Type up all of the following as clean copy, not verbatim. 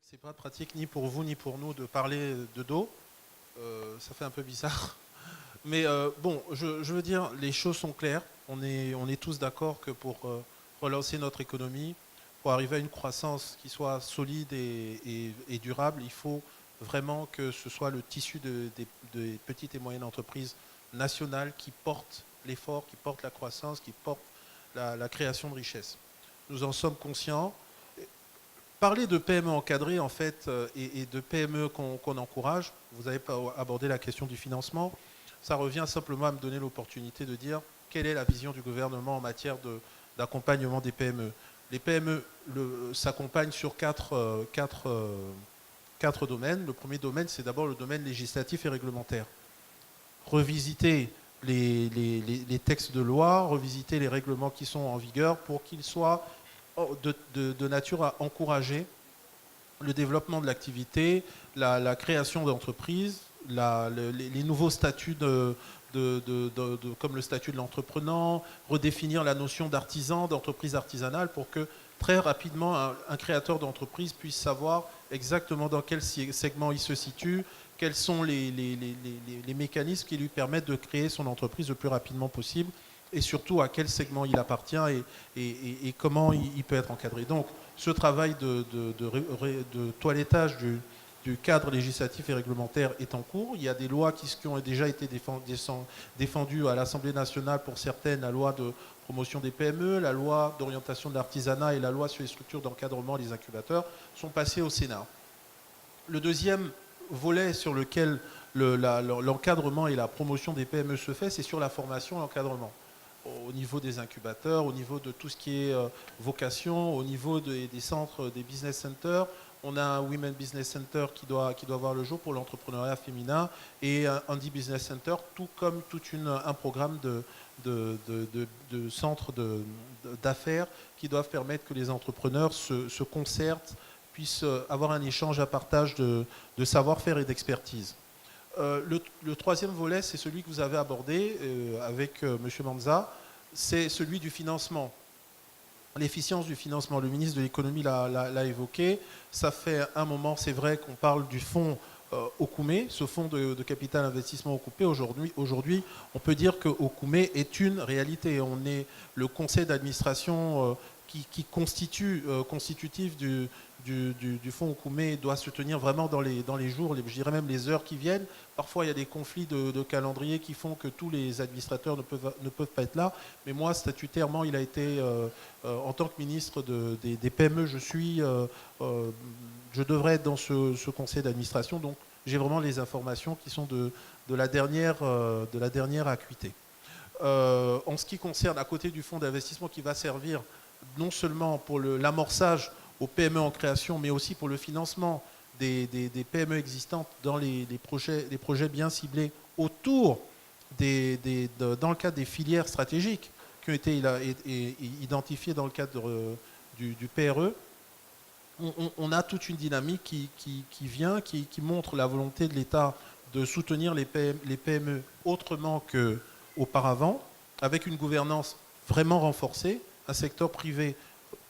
que c'est pas pratique ni pour vous ni pour nous de parler de dos. Ça fait un peu bizarre. Mais bon, je veux dire, les choses sont claires. On est tous d'accord que pour relancer notre économie, pour arriver à une croissance qui soit solide et durable, il faut vraiment que ce soit le tissu des petites et moyennes entreprises nationales qui portent l'effort, qui portent la croissance, qui portent la création de richesses. Nous en sommes conscients. Parler de PME encadrées en fait et de PME qu'on encourage, vous avez abordé la question du financement, ça revient simplement à me donner l'opportunité de dire quelle est la vision du gouvernement en matière d'accompagnement des PME. Les PME s'accompagnent sur quatre domaines. Le premier domaine, c'est d'abord le domaine législatif et réglementaire. Revisiter les textes de loi, revisiter les règlements qui sont en vigueur pour qu'ils soient de nature à encourager le développement de l'activité, la création d'entreprises, les nouveaux statuts comme le statut de l'entrepreneur, redéfinir la notion d'artisan, d'entreprise artisanale pour que très rapidement un créateur d'entreprise puisse savoir exactement dans quel segment il se situe, quels sont les mécanismes qui lui permettent de créer son entreprise le plus rapidement possible et surtout à quel segment il appartient et comment il peut être encadré. Donc ce travail de toilettage du cadre législatif et réglementaire est en cours. Il y a des lois qui ont déjà été défendues à l'Assemblée nationale pour certaines, la loi de promotion des PME, la loi d'orientation de l'artisanat et la loi sur les structures d'encadrement des incubateurs sont passées au Sénat. Le deuxième volet sur lequel l'encadrement et la promotion des PME se fait, c'est sur la formation et l'encadrement. Au niveau des incubateurs, au niveau de tout ce qui est vocation, au niveau des centres, des business centers. On a un Women Business Center qui doit voir le jour pour l'entrepreneuriat féminin et un Andy Business Center, tout comme un programme de centres d'affaires qui doivent permettre que les entrepreneurs se concertent, puissent avoir un échange, un partage de savoir-faire et d'expertise. Le troisième volet, c'est celui que vous avez abordé avec M. Manza, c'est celui du financement. L'efficience du financement, le ministre de l'économie l'a évoqué. Ça fait un moment, c'est vrai qu'on parle du fonds Okume, ce fonds de capital investissement Okume. Aujourd'hui, on peut dire que Okume est une réalité. On est le conseil d'administration qui constitutif du fonds Okume doit se tenir vraiment dans les jours, je dirais même les heures qui viennent. Parfois, il y a des conflits de calendrier qui font que tous les administrateurs ne peuvent pas être là. Mais moi, statutairement, il a été, en tant que ministre des PME, je devrais être dans ce conseil d'administration. Donc, j'ai vraiment les informations qui sont de la dernière acuité. En ce qui concerne, à côté du fonds d'investissement qui va servir non seulement pour l'amorçage aux PME en création, mais aussi pour le financement des PME existantes dans les projets bien ciblés autour dans le cadre des filières stratégiques qui ont été identifiées dans le cadre du PRE. On a toute une dynamique qui montre la volonté de l'État de soutenir les PME autrement qu'auparavant, avec une gouvernance vraiment renforcée, un secteur privé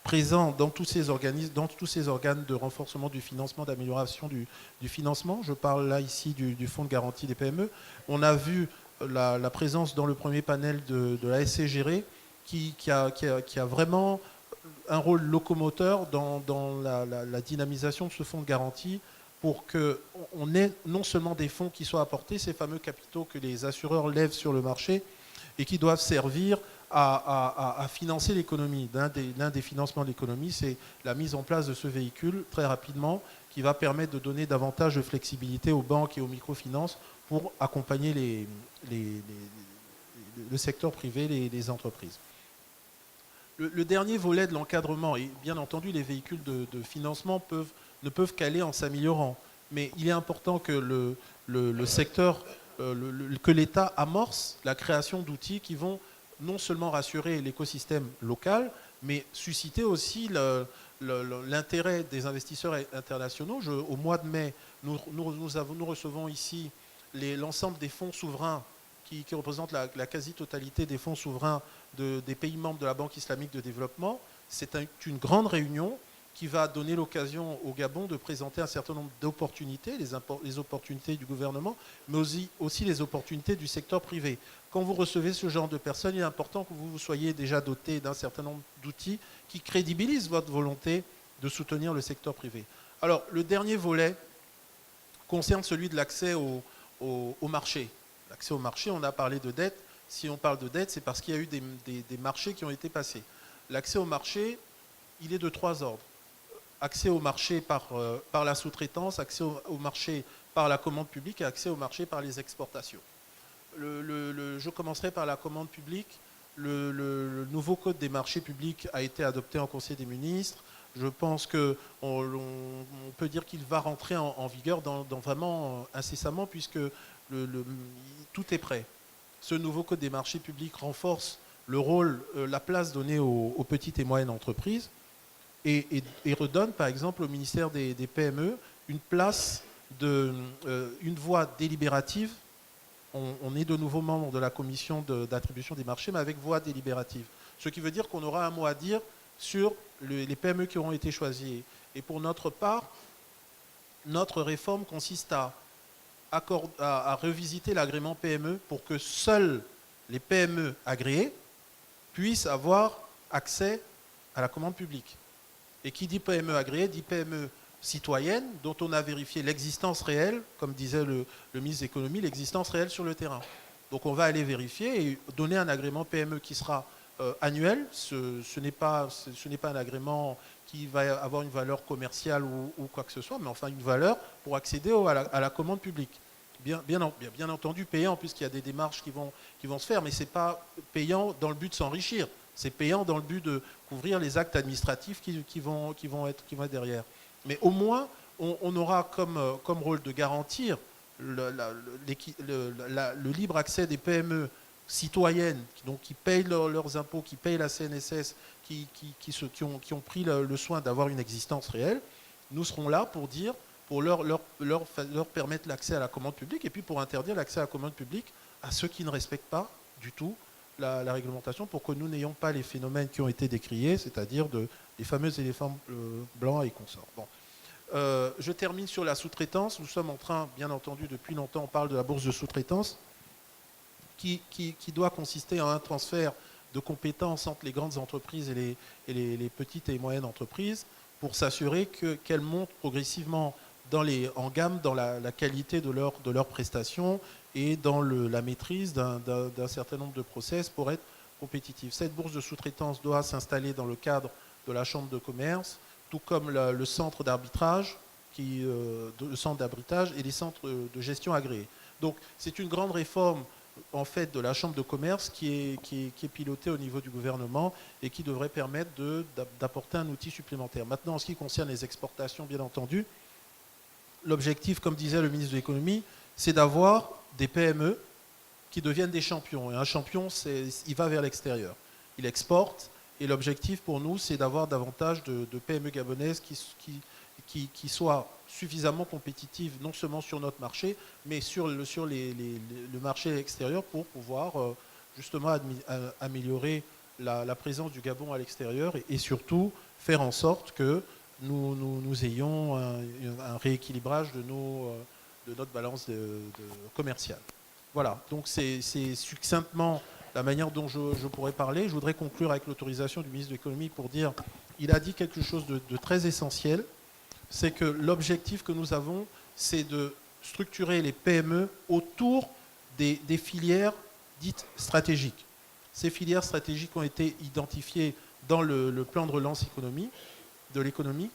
présent dans tous ces organismes, dans tous ces organes de renforcement du financement, d'amélioration du financement. Je parle là ici du fonds de garantie des PME. On a vu la présence dans le premier panel de la SCGRE qui a vraiment un rôle locomoteur dans la dynamisation de ce fonds de garantie pour qu'on ait non seulement des fonds qui soient apportés, ces fameux capitaux que les assureurs lèvent sur le marché et qui doivent servir à financer l'économie. L'un des financements de l'économie, c'est la mise en place de ce véhicule très rapidement qui va permettre de donner davantage de flexibilité aux banques et aux microfinances pour accompagner le secteur privé, les entreprises. Le dernier volet de l'encadrement, et bien entendu les véhicules de financement ne peuvent qu'aller en s'améliorant, mais il est important que le secteur, que l'État amorce la création d'outils qui vont non seulement rassurer l'écosystème local, mais susciter aussi l'intérêt des investisseurs internationaux. Au mois de mai, nous recevons ici l'ensemble des fonds souverains qui représentent la quasi-totalité des fonds souverains des pays membres de la Banque islamique de développement. C'est une grande réunion qui va donner l'occasion au Gabon de présenter un certain nombre d'opportunités, les opportunités du gouvernement, mais aussi les opportunités du secteur privé. Quand vous recevez ce genre de personnes, il est important que vous soyez déjà doté d'un certain nombre d'outils qui crédibilisent votre volonté de soutenir le secteur privé. Alors, le dernier volet concerne celui de l'accès au marché. L'accès au marché, on a parlé de dette. Si on parle de dette, c'est parce qu'il y a eu des marchés qui ont été passés. L'accès au marché, il est de 3 ordres. Accès au marché par la sous-traitance, accès au marché par la commande publique et accès au marché par les exportations. Je commencerai par la commande publique. Le nouveau code des marchés publics a été adopté en Conseil des ministres. Je pense qu'on peut dire qu'il va rentrer en vigueur dans vraiment incessamment puisque tout est prêt. Ce nouveau code des marchés publics renforce le rôle, la place donnée aux petites et moyennes entreprises et redonne par exemple au ministère des PME une place, une voix délibérative. On est de nouveau membre de la commission d'attribution des marchés, mais avec voix délibérative. Ce qui veut dire qu'on aura un mot à dire sur les PME qui auront été choisies. Et pour notre part, notre réforme consiste à revisiter l'agrément PME pour que seuls les PME agréées puissent avoir accès à la commande publique. Et qui dit PME agréée dit PME citoyenne, dont on a vérifié l'existence réelle, comme disait le ministre de l'économie, l'existence réelle sur le terrain. Donc on va aller vérifier et donner un agrément PME qui sera annuel. Ce n'est pas un agrément qui va avoir une valeur commerciale ou quoi que ce soit, mais enfin une valeur pour accéder à la commande publique. Bien entendu payant, puisqu'il y a des démarches qui vont se faire, mais ce n'est pas payant dans le but de s'enrichir. C'est payant dans le but de couvrir les actes administratifs qui vont être derrière. Mais au moins, on aura comme rôle de garantir le libre accès des PME citoyennes, donc qui payent leurs impôts, qui payent la CNSS, qui ont pris le soin d'avoir une existence réelle. Nous serons là pour leur permettre l'accès à la commande publique et puis pour interdire l'accès à la commande publique à ceux qui ne respectent pas du tout la réglementation pour que nous n'ayons pas les phénomènes qui ont été décriés, c'est-à-dire les fameux éléphants blancs et consorts. Bon. Je termine sur la sous-traitance. Nous sommes en train, bien entendu, depuis longtemps, on parle de la bourse de sous-traitance qui doit consister en un transfert de compétences entre les grandes entreprises et les petites et moyennes entreprises pour s'assurer qu'elles montent progressivement en gamme dans la qualité de leurs prestations et dans la maîtrise d'un certain nombre de process pour être compétitif. Cette bourse de sous-traitance doit s'installer dans le cadre de la Chambre de commerce, tout comme le centre d'arbitrage, le centre d'arbitrage et les centres de gestion agréés. Donc c'est une grande réforme en fait de la Chambre de commerce qui est pilotée au niveau du gouvernement et qui devrait permettre d'apporter un outil supplémentaire. Maintenant, en ce qui concerne les exportations, bien entendu, l'objectif, comme disait le ministre de l'économie, c'est d'avoir des PME qui deviennent des champions. Et un champion, il va vers l'extérieur. Il exporte. Et l'objectif pour nous, c'est d'avoir davantage de PME gabonaises qui soient suffisamment compétitives, non seulement sur notre marché, mais sur le marché extérieur pour pouvoir justement améliorer la présence du Gabon à l'extérieur et surtout faire en sorte que nous ayons un rééquilibrage de notre balance commerciale. Voilà, donc c'est succinctement la manière dont je pourrais parler. Je voudrais conclure avec l'autorisation du ministre de l'économie pour dire il a dit quelque chose de très essentiel, c'est que l'objectif que nous avons, c'est de structurer les PME autour des filières dites stratégiques. Ces filières stratégiques ont été identifiées dans le plan de relance de l'économie,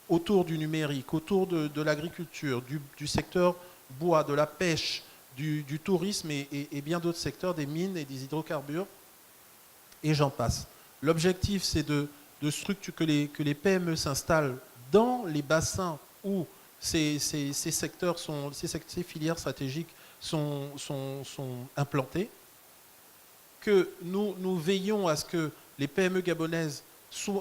autour du numérique, autour de l'agriculture, du secteur bois, de la pêche, du tourisme et bien d'autres secteurs, des mines et des hydrocarbures, et j'en passe. L'objectif, c'est que les PME s'installent dans les bassins où ces filières stratégiques sont implantées, que nous veillons à ce que les PME gabonaises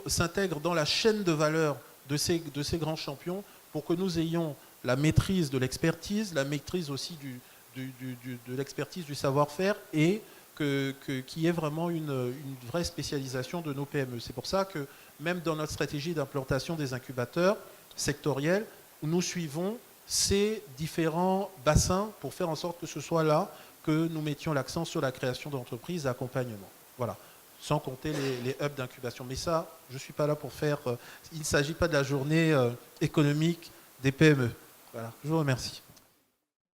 s'intègrent dans la chaîne de valeur de ces grands champions pour que nous ayons la maîtrise de l'expertise, la maîtrise aussi de l'expertise du savoir-faire et qu'il y ait vraiment une vraie spécialisation de nos PME. C'est pour ça que même dans notre stratégie d'implantation des incubateurs sectoriels, où nous suivons ces différents bassins pour faire en sorte que ce soit là que nous mettions l'accent sur la création d'entreprises et accompagnement. Voilà. Sans compter les hubs d'incubation. Mais ça, je ne suis pas là pour faire... il ne s'agit pas de la journée économique des PME. Voilà. Je vous remercie.